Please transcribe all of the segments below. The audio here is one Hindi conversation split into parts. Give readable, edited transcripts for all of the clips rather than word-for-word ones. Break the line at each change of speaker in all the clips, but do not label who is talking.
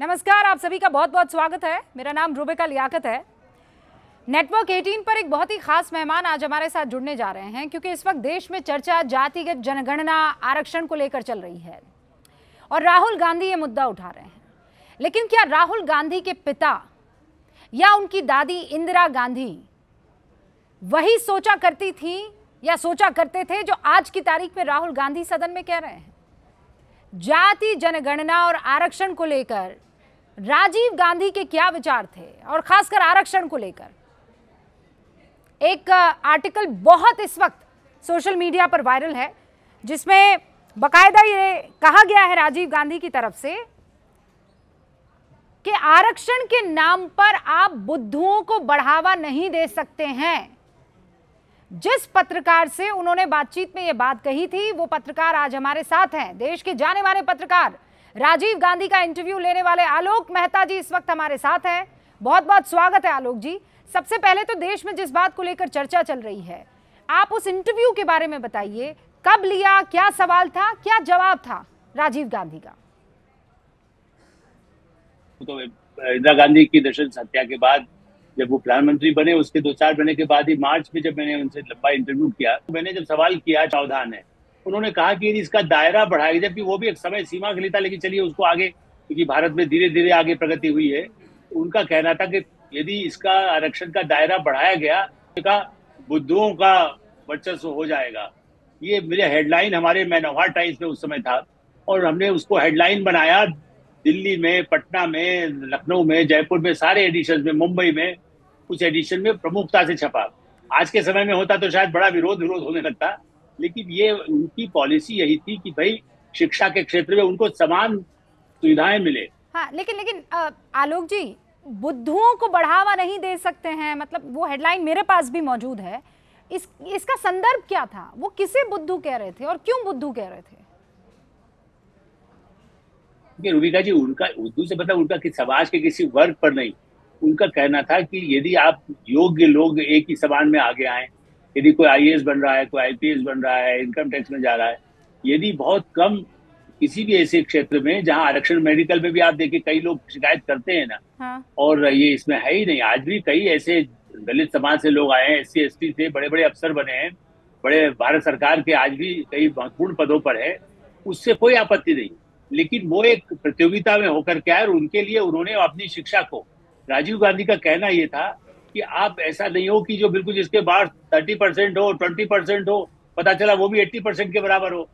नमस्कार, आप सभी का बहुत बहुत स्वागत है। मेरा नाम रूबिका लियाकत है। नेटवर्क 18 पर एक बहुत ही खास मेहमान आज हमारे साथ जुड़ने जा रहे हैं, क्योंकि इस वक्त देश में चर्चा जातिगत जनगणना आरक्षण को लेकर चल रही है और राहुल गांधी ये मुद्दा उठा रहे हैं। लेकिन क्या राहुल गांधी के पिता या उनकी दादी इंदिरा गांधी वही सोचा करती थी या सोचा करते थे जो आज की तारीख में राहुल गांधी सदन में कह रहे हैं? जाति जनगणना और आरक्षण को लेकर राजीव गांधी के क्या विचार थे, और खासकर आरक्षण को लेकर एक आर्टिकल बहुत इस वक्त सोशल मीडिया पर वायरल है, जिसमें बकायदा ये कहा गया है राजीव गांधी की तरफ से कि आरक्षण के नाम पर आप बुद्धुओं को बढ़ावा नहीं दे सकते हैं। जिस पत्रकार से उन्होंने बातचीत में ये बात कही थी, वो पत्रकार आज हमारे साथ हैं। देश के जाने माने पत्रकार राजीव गांधी का इंटरव्यू लेने वाले आलोक मेहता जी इस वक्त हमारे साथ हैं। बहुत बहुत स्वागत है आलोक जी। सबसे पहले तो देश में जिस बात को लेकर चर्चा चल रही है, आप उस इंटरव्यू के बारे में बताइए। कब लिया, क्या सवाल था, क्या जवाब था राजीव गांधी का?
तो इंदिरा गांधी की नृशंस हत्या के बाद जब वो प्रधानमंत्री बने, उसके 2-4 महीने के बाद ही मार्च में जब मैंने उनसे लंबा इंटरव्यू किया, तो मैंने जब सवाल किया प्रावधान है, उन्होंने कहा कि यदि इसका दायरा बढ़ाया, जबकि वो भी एक समय सीमा के लिए था, लेकिन चलिए उसको आगे, क्योंकि भारत में धीरे धीरे आगे प्रगति हुई है, तो उनका कहना था कि यदि इसका आरक्षण का दायरा बढ़ाया गया तो बुद्धुओं का वर्चस्व हो जाएगा। ये मेरे हेडलाइन हमारे मैनोहार टाइम्स में उस समय था, और हमने उसको हेडलाइन बनाया। दिल्ली में, पटना में, लखनऊ में, जयपुर में, सारे एडिशन में, मुंबई में कुछ एडिशन में प्रमुखता से छपा। आज के समय में होता तो शायद बड़ा विरोध होने लगता, लेकिन ये उनकी पॉलिसी यही थी कि भाई शिक्षा के क्षेत्र में उनको समान सुविधाएं मिले।
हाँ, लेकिन आलोक जी, बुद्धुओं को बढ़ावा नहीं दे सकते हैं, मतलब वो हेडलाइन मेरे पास भी मौजूद है। इसका संदर्भ क्या था? वो किसे बुद्धू कह रहे थे और क्यों बुद्धू कह रहे थे?
रूबिका जी, उनका उर्दू से मतलब उनका समाज के किसी वर्ग पर नहीं, उनका कहना था कि यदि आप योग्य लोग एक ही समान में आगे आए, यदि कोई आईएएस बन रहा है, कोई आईपीएस बन रहा है, इनकम टैक्स में जा रहा है, यदि बहुत कम किसी भी ऐसे क्षेत्र में जहां आरक्षण, मेडिकल में भी आप देखिए कई लोग शिकायत करते हैं ना। हाँ। और ये इसमें है ही नहीं। आज भी कई ऐसे दलित समाज से लोग आए हैं, SC ST से बड़े बड़े अफसर बने हैं, बड़े भारत सरकार के आज भी कई महत्वपूर्ण पदों पर है, उससे कोई आपत्ति नहीं। लेकिन वो एक प्रतियोगिता में होकर क्या है, उनके लिए उन्होंने अपनी शिक्षा को, राजीव गांधी का कहना ये था कि आप ऐसा नहीं हो कि जो बिल्कुल जिसके बाद 30% हो, 20% हो, पता चला वो भी 80% के बराबर हो,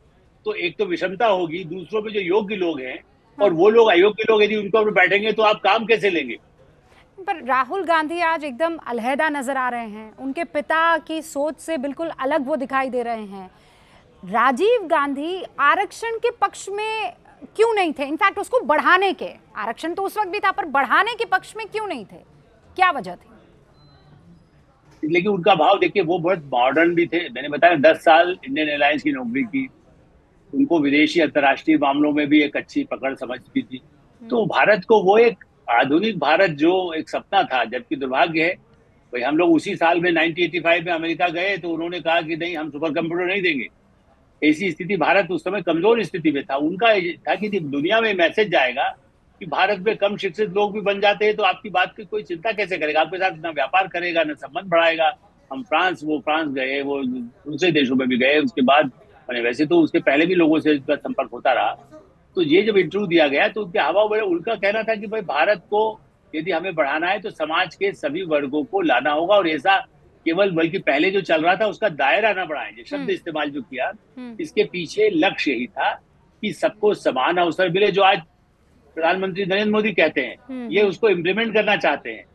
तो एक तो विषमता होगी। दूसरों में जो योग्य लोग हैं और वो लोग अयोग्य लोग यदि उनको पर बैठेंगे तो आप काम कैसे लेंगे?
पर राहुल गांधी आज एकदम अलहदा नजर आ रहे हैं। उनके पिता की सोच से बिल्कुल अलग वो दिखाई दे रहे हैं। राजीव गांधी आरक्षण के पक्ष में क्यों नहीं थे? इनफैक्ट उसको बढ़ाने के, आरक्षण तो उस वक्त भी था, पर बढ़ाने के पक्ष में क्यों नहीं थे? क्या वजह थी?
लेकिन उनका भाव देखिए, वो बहुत मॉडर्न भी थे। मैंने बताया 10 साल इंडियन एयरलाइंस की नौकरी की, उनको विदेशी अंतर्राष्ट्रीय मामलों में भी एक अच्छी पकड़ समझ की थी। तो भारत को वो एक आधुनिक भारत जो एक सपना था, जबकि दुर्भाग्य है भाई हम लोग उसी साल में 1985 में अमेरिका गए तो उन्होंने कहा कि नहीं, हम सुपर कंप्यूटर नहीं देंगे। ऐसी स्थिति, भारत उस समय कमजोर स्थिति में था। उनका था कि दुनिया में मैसेज जाएगा कि भारत में कम शिक्षित लोग भी बन जाते हैं तो आपकी बात की कोई चिंता कैसे करेगा, आपके साथ ना व्यापार करेगा, ना संबंध बढ़ाएगा। हम फ्रांस गए, वो दूसरे देशों में भी गए। उसके बाद वैसे तो उसके पहले भी लोगों से इसका संपर्क होता रहा। तो ये जब इंटरव्यू दिया गया तो उनके हवा बड़े, उनका कहना था कि भाई भारत को यदि हमें बढ़ाना है तो समाज के सभी वर्गों को लाना होगा, और ऐसा केवल, बल्कि पहले जो चल रहा था उसका दायरा ना बढ़ाएं, जो शब्द इस्तेमाल जो किया, इसके पीछे लक्ष्य यही था कि सबको समान अवसर मिले, जो आज प्रधानमंत्री नरेंद्र मोदी कहते हैं, ये उसको इम्प्लीमेंट करना चाहते हैं।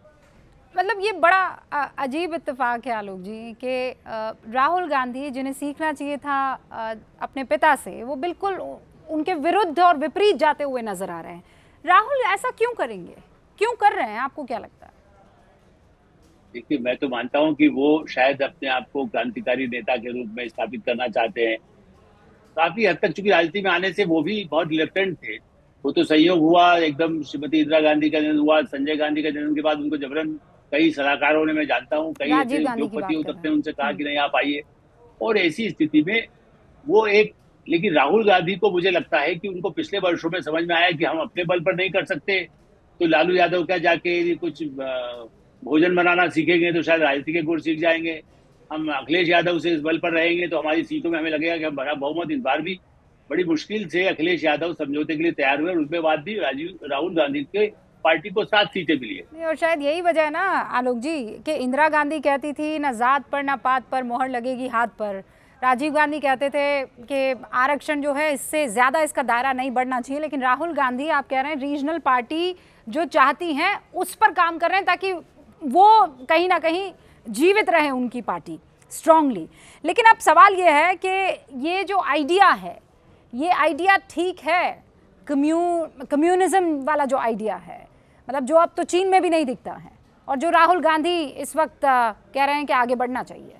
मतलब ये बड़ा अजीब इत्तेफाक है आलोक जी कि राहुल गांधी, जिन्हें सीखना चाहिए था अपने पिता से, वो बिल्कुल उनके विरुद्ध और विपरीत जाते हुए नजर आ रहे हैं। राहुल ऐसा क्यों करेंगे, क्यों कर रहे हैं, आपको क्या लगता है?
देखिए, मैं तो मानता हूं कि वो शायद अपने आप को क्रांतिकारी नेता के रूप में स्थापित करना चाहते हैं। काफी हद तक, चूंकि राजनीति में आने से वो भी बहुत रिलक्टेंट थे। वो तो संयोग हुआ एकदम, श्रीमती इंदिरा गांधी का जन्म हुआ, संजय गांधी का जन्म के बाद उनको जबरन कई सलाहकारों ने, मैं जानता हूँ कई ऐसे उद्योगपति हो सकते हैं, उनसे कहा कि नहीं आप आइए। और ऐसी स्थिति में वो एक लेकिन राहुल गांधी को मुझे लगता है कि उनको पिछले वर्षों में समझ में आया कि हम अपने बल पर नहीं कर सकते, तो लालू यादव क्या जाके कुछ भोजन बनाना सीखेंगे तो शायद राजनीति के गुर सीख जाएंगे। हम अखिलेश यादव से इस बल पर रहेंगे तो हमारी सीटों में हमें लगेगा कि हम बड़ा बहुमत, इस बार भी बड़ी मुश्किल से अखिलेश यादव समझौते के लिए तैयार हुए और उसके बाद भी राहुल गांधी के पार्टी को 7 सीटें मिली है।
और शायद यही वजह है ना आलोक जी कि इंदिरा गांधी कहती थी ना जात पर ना पात पर मोहर लगेगी हाथ पर, राजीव गांधी कहते थे कि आरक्षण जो है इससे ज़्यादा इसका दायरा नहीं बढ़ना चाहिए, लेकिन राहुल गांधी आप कह रहे हैं रीजनल पार्टी जो चाहती हैं उस पर काम कर रहे हैं ताकि वो कहीं ना कहीं जीवित रहे उनकी पार्टी स्ट्रांगली। लेकिन अब सवाल ये है कि ये जो आइडिया है ये आइडिया ठीक है, कम्युनिज्म वाला जो आइडिया है, मतलब जो अब तो चीन में भी नहीं दिखता है और जो राहुल गांधी इस वक्त कह रहे हैं कि आगे बढ़ना चाहिए।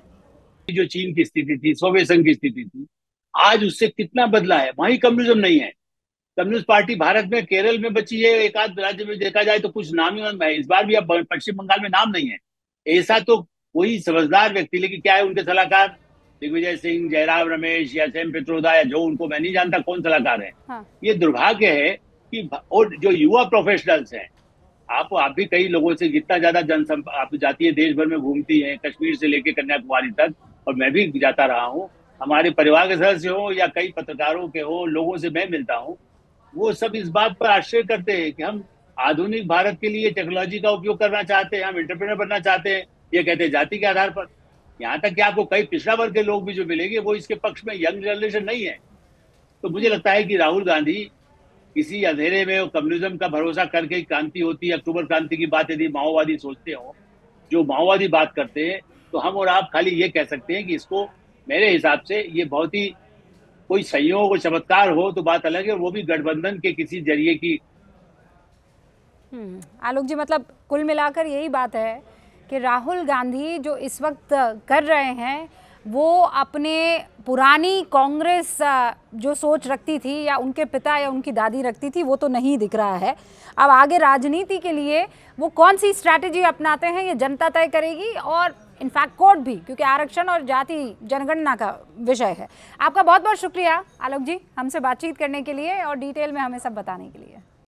जो चीन की स्थिति थी, सोवियत संघ की स्थिति थी, आज उससे कितना बदला है। वहीं कम्युनिज्म नहीं है। कम्युनिस्ट पार्टी भारत में केरल में बची है, एक आध राज्य में देखा जाए तो कुछ नाम ही है। इस बार भी अब पश्चिम बंगाल में नाम नहीं है। ऐसा तो वही समझदार व्यक्ति, लेकिन क्या है उनके सलाहकार दिग्विजय सिंह, जयराम रमेश या सैम पित्रोदा या जो, उनको मैं नहीं जानता कौन सलाहकार है। हाँ। ये दुर्भाग्य है कि और जो युवा प्रोफेशनल्स हैं, आप भी कई लोगों से जितना ज्यादा आप जाती है देश भर में घूमती हैं, कश्मीर से लेकर कन्याकुमारी तक, और मैं भी जाता रहा हूँ, हमारे परिवार के सदस्य हो या कई पत्रकारों के हो, लोगों से मैं मिलता हूँ, वो सब इस बात पर आश्चर्य करते हैं कि हम आधुनिक भारत के लिए टेक्नोलॉजी का उपयोग करना चाहते हैं, हम एंटरप्रेन्योर बनना चाहते हैं। ये कहते हैं जाति के आधार पर। यहाँ तक कि आपको कई पिछड़ा वर्ग के लोग भी जो मिलेंगे वो इसके पक्ष में, यंग जनरेशन नहीं है। तो मुझे लगता है कि राहुल गांधी किसी अंधेरे में कम्युनिज्म का भरोसा करके क्रांति होती है, अक्टूबर क्रांति की बात यदि माओवादी सोचते हो, जो माओवादी बात करते हैं, तो हम और आप खाली ये कह सकते हैं कि इसको, मेरे हिसाब से ये बहुत ही कोई संयोग और चमत्कार हो तो बात अलग है, वो भी गठबंधन के किसी जरिए की।
आलोक जी, मतलब कुल मिलाकर यही बात है कि राहुल गांधी जो इस वक्त कर रहे हैं वो अपने पुरानी कांग्रेस जो सोच रखती थी या उनके पिता या उनकी दादी रखती थी वो तो नहीं दिख रहा है। अब आगे राजनीति के लिए वो कौन सी स्ट्रैटेजी अपनाते हैं ये जनता तय करेगी, और इनफैक्ट कोर्ट भी, क्योंकि आरक्षण और जाति जनगणना का विषय है। आपका बहुत बहुत शुक्रिया आलोक जी हमसे बातचीत करने के लिए और डिटेल में हमें सब बताने के लिए।